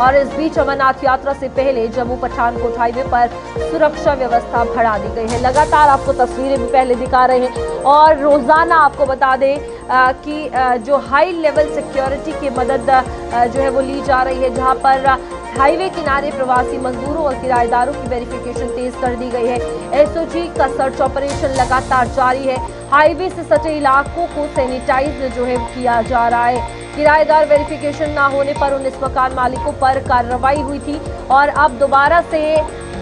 और इस बीच अमरनाथ यात्रा से पहले जम्मू पठानकोट हाईवे पर सुरक्षा व्यवस्था बढ़ा दी गई है। लगातार आपको तस्वीरें भी पहले दिखा रहे हैं और रोजाना आपको बता दें कि जो हाई लेवल सिक्योरिटी की मदद जो है वो ली जा रही है, जहां पर हाईवे किनारे प्रवासी मजदूरों और किराएदारों की वेरिफिकेशन तेज कर दी गई है। एसओजी का सर्च ऑपरेशन लगातार जारी है। हाईवे से सटे इलाकों को सैनिटाइज जो है किया जा रहा है। किराएदार वेरिफिकेशन ना होने पर 19 मकान मालिकों पर कार्रवाई हुई थी और अब दोबारा से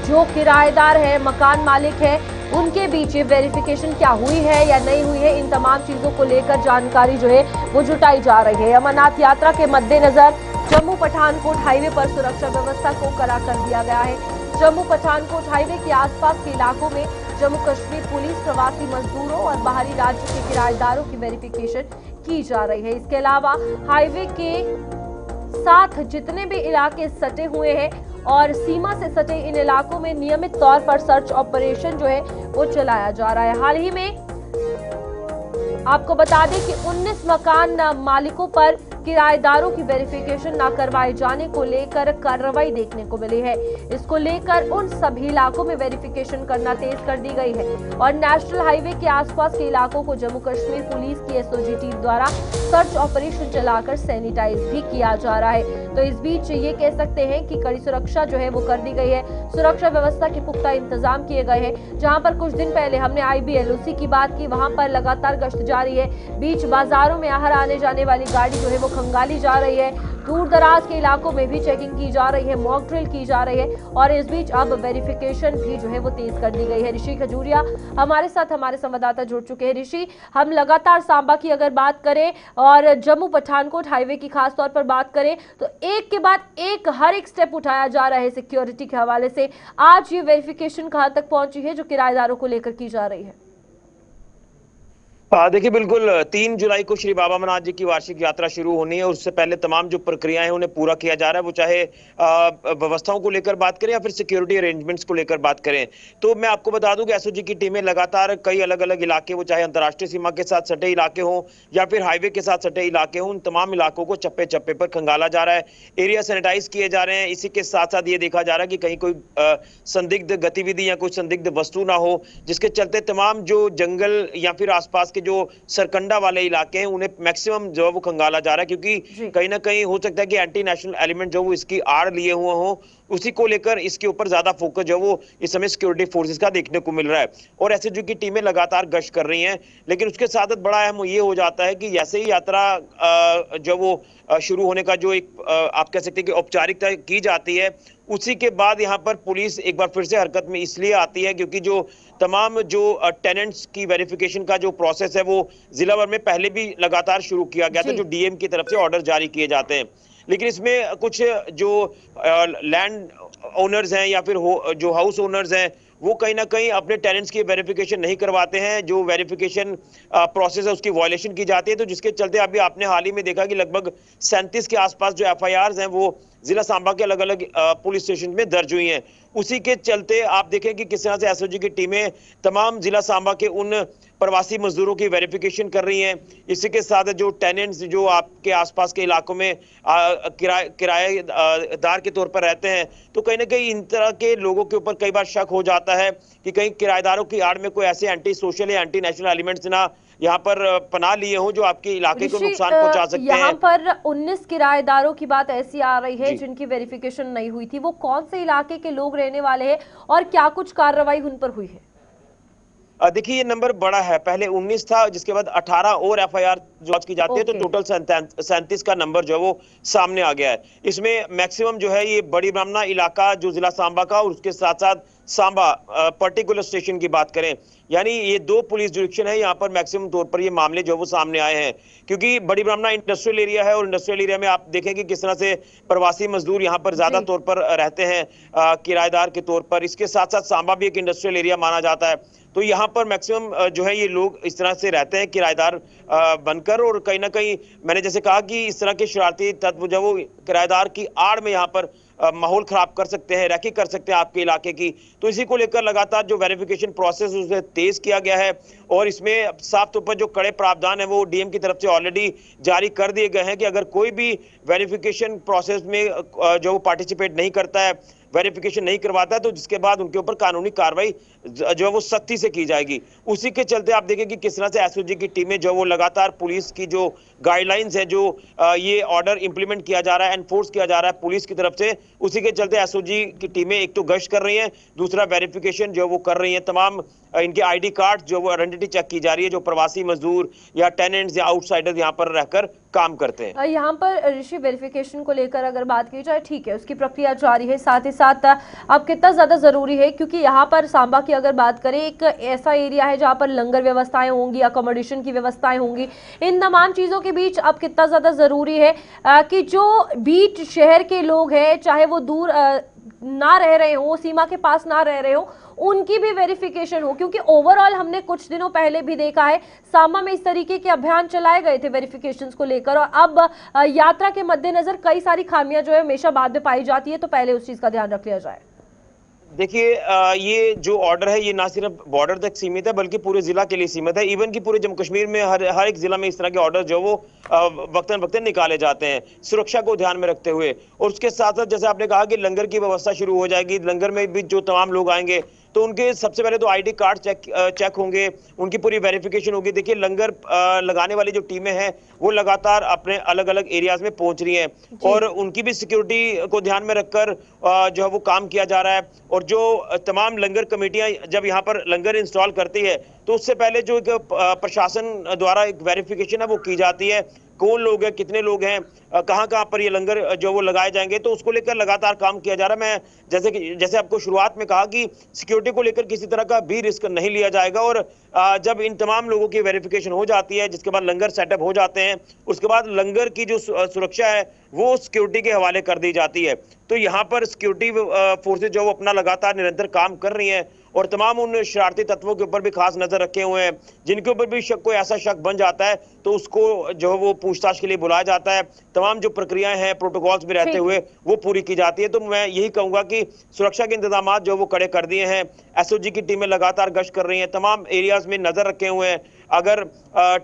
जो किराएदार है, मकान मालिक है, उनके बीच वेरिफिकेशन क्या हुई है या नहीं हुई है, इन तमाम चीजों को लेकर जानकारी जो है वो जुटाई जा रही है। अमरनाथ यात्रा के मद्देनजर जम्मू पठानकोट हाईवे पर सुरक्षा व्यवस्था को कड़ा कर दिया गया है। जम्मू पठानकोट हाईवे के आसपास के इलाकों में जम्मू कश्मीर पुलिस प्रवासी मजदूरों और बाहरी राज्य के किराएदारों की वेरिफिकेशन की जा रही है। इसके अलावा हाईवे के साथ जितने भी इलाके सटे हुए हैं और सीमा से सटे इन इलाकों में नियमित तौर पर सर्च ऑपरेशन जो है वो चलाया जा रहा है। हाल ही में आपको बता दें कि 19 मकान मालिकों पर किराएदारों की वेरिफिकेशन न करवाए जाने को लेकर कार्रवाई देखने को मिली है। इसको लेकर उन सभी इलाकों में वेरिफिकेशन करना तेज कर दी गई है और नेशनल हाईवे के आसपास के इलाकों को जम्मू कश्मीर पुलिस की एसओजी टीम द्वारा सर्च ऑपरेशन चलाकर सैनिटाइज भी किया जा रहा है। तो इस बीच ये कह सकते हैं कि कड़ी सुरक्षा जो है वो कर दी गई है। सुरक्षा व्यवस्था के पुख्ता इंतजाम किए गए हैं। जहां पर कुछ दिन पहले हमने IBLOC की बात की, वहां पर लगातार गश्त जारी है। बीच बाजारों में आहर आने जाने वाली गाड़ी जो है वो खंगाली जा रही है। दूर दराज के इलाकों में भी चेकिंग की जा रही है, मॉक ड्रिल की जा रही है और इस बीच अब वेरिफिकेशन भी जो है वो तेज कर दी गई है। ऋषि खजूरिया हमारे साथ हमारे संवाददाता जुड़ चुके हैं। ऋषि, हम लगातार सांबा की अगर बात करें और जम्मू पठानकोट हाईवे की खास तौर पर बात करें तो एक के बाद एक हर एक स्टेप उठाया जा रहा है सिक्योरिटी के हवाले से। आज ये वेरिफिकेशन कहां तक पहुंची है जो किराएदारों को लेकर की जा रही है? देखिए, बिल्कुल 3 जुलाई को श्री बाबा अमरनाथ जी की वार्षिक यात्रा शुरू होनी है और उससे पहले तमाम जो प्रक्रियाएं हैं उन्हें पूरा किया जा रहा है। वो चाहे व्यवस्थाओं को लेकर बात करें या फिर सिक्योरिटी अरेंजमेंट्स को लेकर बात करें। तो मैं आपको बता दूं कि एसओजी की टीमें लगातार कई अलग अलग इलाके, वो चाहे अंतर्राष्ट्रीय सीमा के साथ सटे इलाके हों या फिर हाईवे के साथ सटे इलाके हों, उन तमाम इलाकों को चप्पे चप्पे पर खंगाला जा रहा है। एरिया सैनिटाइज किए जा रहे हैं। इसी के साथ साथ ये देखा जा रहा है कि कहीं कोई संदिग्ध गतिविधि या कोई संदिग्ध वस्तु ना हो, जिसके चलते तमाम जो जंगल या फिर आसपास के जो सरकंडा वाले इलाके हैं उन्हें मैक्सिमम जो है वो खंगाला जा रहा है, क्योंकि कहीं ना कहीं हो सकता है कि एंटी नेशनल एलिमेंट जो वो इसकी आड़ लिए हुए हों, उसी को लेकर इसके ऊपर ज्यादा फोकस जो वो इस समय सिक्योरिटी फोर्सेस का देखने को मिल रहा है और एसओजी की टीमें लगातार गश्त कर रही हैं। लेकिन उसके साथ बड़ा अहम ये हो जाता है कि जैसे ही यात्रा जो वो शुरू होने का जो एक आप कह सकते हैं कि औपचारिकता की जाती है, उसी के बाद यहाँ पर पुलिस एक बार फिर से हरकत में इसलिए आती है क्योंकि जो तमाम जो टेनेंट्स की वेरिफिकेशन का जो प्रोसेस है वो जिला भर में पहले भी लगातार शुरू किया गया था, जो डीएम की तरफ से ऑर्डर जारी किए जाते हैं। लेकिन इसमें कुछ जो लैंड ओनर्स हैं या फिर जो हाउस ओनर्स हैं वो कहीं ना कहीं अपने टेनेंट्स की वेरिफिकेशन नहीं करवाते हैं। जो वेरिफिकेशन प्रोसेस है उसकी वायलेशन की जाती है, तो जिसके चलते अभी आपने हाल ही में देखा कि लगभग 37 के आसपास जो FIRs हैं वो जिला सांबा के अलग अलग पुलिस स्टेशन में दर्ज हुई हैं। उसी के चलते आप देखें कि किस तरह से एसओजी की टीमें तमाम जिला सांबा के उन प्रवासी मजदूरों की वेरिफिकेशन कर रही हैं। इसी के साथ जो टेनेंट्स जो आपके आसपास के इलाकों में किराएदार के तौर पर रहते हैं, तो कहीं ना कहीं इन तरह के लोगों के ऊपर कई बार शक हो जाता है कि कहीं किराएदारों की आड़ में कोई ऐसे एंटी सोशल या एंटी नेशनल एलिमेंट्स ना यहाँ पर पनाह लिए हों जो आपके इलाके को नुकसान पहुंचा सकते हैं। यहाँ पर 19 किराएदारों की बात ऐसी आ रही है जिनकी वेरिफिकेशन नहीं हुई थी। वो कौन से इलाके के लोग रहने वाले हैं और क्या कुछ कार्रवाई उन पर हुई है? देखिए, ये नंबर बड़ा है। पहले 19 था, जिसके बाद 18 और FIR लॉन्च की जाती है, तो टोटल 37 का नंबर जो है वो सामने आ गया है। इसमें मैक्सिमम जो है ये बड़ी ब्राह्मणा इलाका जो जिला सांबा का और उसके साथ साथ सांबा पर्टिकुलर स्टेशन की बात करें, यानी ये 2 पुलिस जुरिक्शन है, यहाँ पर मैक्सिमम तौर पर ये मामले जो वो सामने आए हैं। क्योंकि बड़ी ब्राह्मणा इंडस्ट्रियल एरिया है और इंडस्ट्रियल एरिया में आप देखेंगे किस तरह से प्रवासी मजदूर यहाँ पर ज्यादा तौर पर रहते हैं किराएदार के तौर पर। इसके साथ साथ सांबा भी एक इंडस्ट्रियल एरिया माना जाता है, तो यहाँ पर मैक्सिमम जो है ये लोग इस तरह से रहते हैं किराएदार बनकर। और कहीं ना कहीं मैंने जैसे कहा कि इस तरह के शरारती तत्व जो वो किराएदार की आड़ में यहाँ पर माहौल खराब कर सकते हैं, रैकी कर सकते हैं आपके इलाके की। तो इसी को लेकर लगातार जो वेरिफिकेशन प्रोसेस उसे तेज किया गया है और इसमें साफ तौर पर जो कड़े प्रावधान है वो डीएम की तरफ से ऑलरेडी जारी कर दिए गए हैं कि अगर कोई भी वेरिफिकेशन प्रोसेस में जो पार्टिसिपेट नहीं करता है, वेरिफिकेशन नहीं करवाता है, तो जिसके बाद उनके ऊपर कानूनी कार्रवाई जो है वो सख्ती से की जाएगी। उसी के चलते आप देखें कि किस तरह से एसओजी की टीमें जो वो लगातार पुलिस की जो गाइडलाइंस है, जो ये ऑर्डर इंप्लीमेंट किया जा रहा है, एनफोर्स किया जा रहा है पुलिस की तरफ से, उसी के चलते एसओजी की टीमें एक तो गश्त कर रही हैं, दूसरा वेरिफिकेशन जो वो कर रही है। तमाम इनके आईडी कार्ड जो वो आइडेंटिटी चेक की जा रही है, जो प्रवासी मजदूर या टेनेंट्स या आउटसाइडर्स यहाँ पर रहकर काम करते हैं। यहाँ पर ऋषि वेरिफिकेशन को लेकर अगर बात की जाए, ठीक है, उसकी प्रक्रिया जारी है, साथ ही साथ अब कितना ज्यादा जरूरी है, क्योंकि यहाँ पर सांबा की अगर बात करें, एक ऐसा एरिया है जहाँ पर लंगर व्यवस्थाएं होंगी, अकोमोडेशन की व्यवस्थाएं होंगी, इन तमाम चीजों के बीच अब कितना ज्यादा जरूरी है कि जो बीच शहर के लोग हैं, चाहे वो दूर ना रह रहे हो, सीमा के पास ना रह रहे हो, उनकी भी वेरिफिकेशन हो, क्योंकि ओवरऑल हमने कुछ दिनों पहले भी देखा है सांबा में इस तरीके के अभियान चलाए गए थे वेरिफिकेशंस को लेकर, और अब यात्रा के मद्देनजर कई सारी खामियां जो है हमेशा बाद में पाई जाती है, तो पहले उस चीज का ध्यान रख लिया जाए। देखिए, ये जो ऑर्डर है ये ना सिर्फ बॉर्डर तक सीमित है बल्कि पूरे जिला के लिए सीमित है। इवन कि पूरे जम्मू कश्मीर में हर एक जिला में इस तरह के ऑर्डर जो वो वक्तन वक्तन निकाले जाते हैं, सुरक्षा को ध्यान में रखते हुए। और उसके साथ साथ जैसे आपने कहा कि लंगर की व्यवस्था शुरू हो जाएगी, लंगर में भी जो तमाम लोग आएंगे तो उनके सबसे पहले तो आईडी कार्ड चेक होंगे, उनकी पूरी वेरिफिकेशन होगी। देखिए, लंगर लगाने वाली जो टीमें हैं वो लगातार अपने अलग अलग एरियाज में पहुंच रही हैं और उनकी भी सिक्योरिटी को ध्यान में रखकर जो है वो काम किया जा रहा है। और जो तमाम लंगर कमेटियां जब यहाँ पर लंगर इंस्टॉल करती है तो उससे पहले जो एक प्रशासन द्वारा एक वेरिफिकेशन है वो की जाती है, कौन लोग हैं, कितने लोग हैं, कहाँ कहाँ पर ये लंगर जो वो लगाए जाएंगे, तो उसको लेकर लगातार काम किया जा रहा है। मैं जैसे आपको शुरुआत में कहा कि सिक्योरिटी को लेकर किसी तरह का भी रिस्क नहीं लिया जाएगा और जब इन तमाम लोगों की वेरिफिकेशन हो जाती है, जिसके बाद लंगर सेटअप हो जाते हैं, उसके बाद लंगर की जो सुरक्षा है वो सिक्योरिटी के हवाले कर दी जाती है। तो यहाँ पर सिक्योरिटी फोर्सेज जो वो अपना लगातार निरंतर काम कर रही हैं और तमाम उन शरारती तत्वों के ऊपर भी खास नजर रखे हुए हैं, जिनके ऊपर भी कोई ऐसा शक बन जाता है तो उसको जो है वो पूछताछ के लिए बुलाया जाता है। तमाम जो प्रक्रियाएं हैं, प्रोटोकॉल्स में रहते हुए वो पूरी की जाती है। तो मैं यही कहूंगा कि सुरक्षा के इंतजाम जो वो कड़े कर दिए हैं, एसओजी की टीमें लगातार गश्त कर रही हैं, तमाम एरियाज में नजर रखे हुए हैं। अगर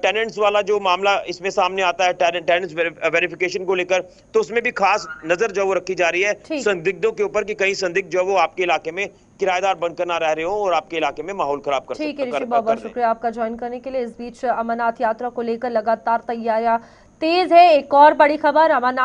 टेनेंट्स वाला जो मामला इसमें सामने आता है, टेनेंट्स वेरिफिकेशन को लेकर, तो उसमें भी खास नजर जो वो रखी जा रही है संदिग्धों के ऊपर कि कहीं संदिग्ध जो वो आपके इलाके में किराएदार बनकर ना रह रहे हो और आपके इलाके में माहौल खराब कर सकते हैं। ठीक है ऋषि, बहुत बहुत शुक्रिया आपका ज्वाइन करने के लिए। इस बीच अमरनाथ यात्रा को लेकर लगातार तैयारियां तेज है। एक और बड़ी खबर, अमरनाथ